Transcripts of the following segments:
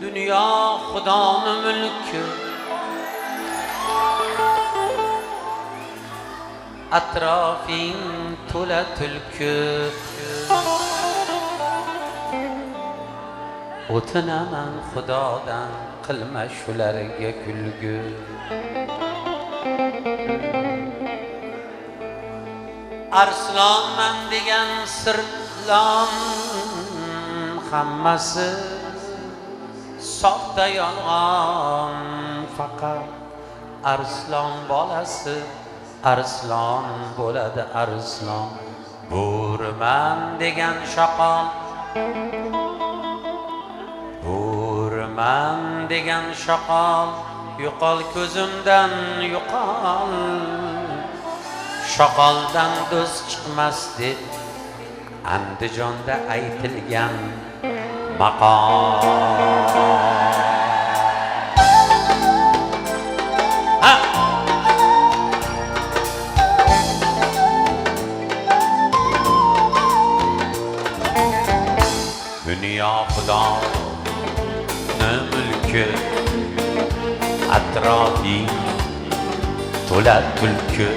Dünya Xudoning mulki, atrofing to'la tulki. O'tinaman Xudodan, qilma shularga kulgi. Arslonman degan sirtlon hammasi soxta yolg'on. Faqat arslon bolasi arslon bo'ladi arslon. Bo'riman degan shoqol, bo'riman degan shoqol, yo'qol ko'zimdan yo'qol. Shoqoldan do'st chiqmas deb Andijonda aytilgan maqol. Dünya Xudoning mulki, atrofing to'la tulki.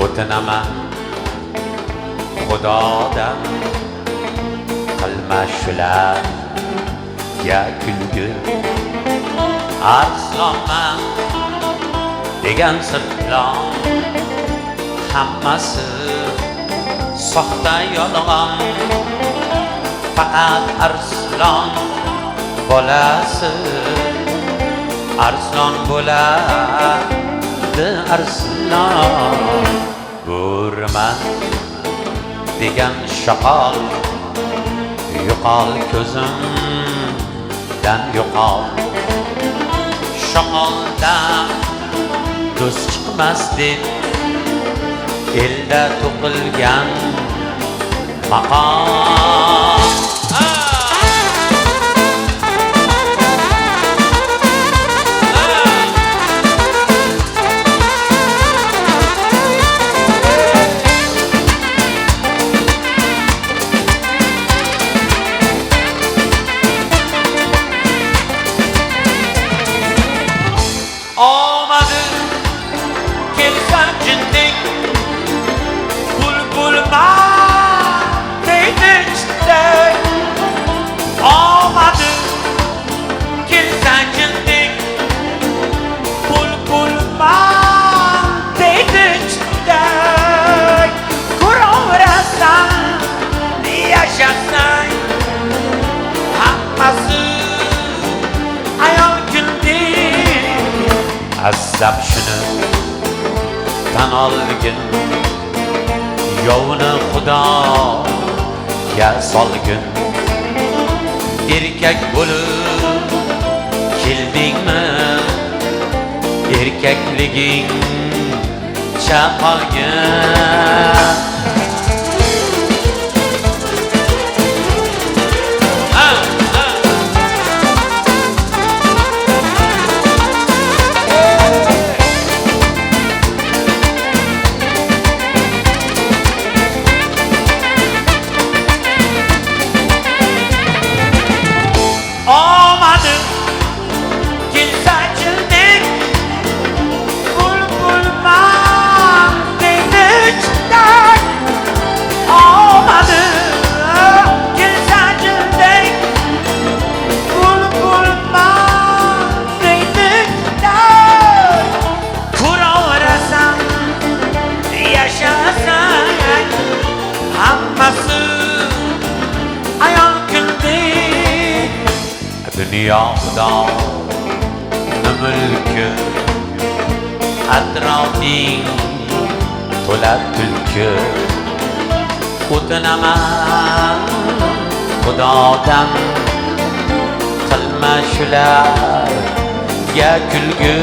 O'tinaman Xudodan, qilma shularga kulgi. Arslonman degan sirtlon hammasi soxta yolg'on. Faqat arslon bolasi arslon bo'ladi arslon. Bo'riman degan shoqol, yo'qol ko'zimdan yo'qol. Shoqoldan do'st chiqmas deb elda to'qilgan maqol. Olmadı kelsa jindik, bulbulman deydi chiday. Olmadı kelsa jindik, bulbulman deydi chiday. Ko'raverasan, yashasang, hammasi ayol kundek. Azab shuni tan olgin, yovni Xudoga solgin. Erkak bo'lib keldingmi, erkakliging chaqolgin. Olmadı kelsa jindik, bulbulman deydi chiday. Olmadı kelsa jindik, bulbulman deydi chiday. Ko'raverasan, yashasang, hammasi ayol kundek. Dünya Xudoning mulki, atrofing to'la tulki. O'tinaman Xudodan, qilma shularga kulgi.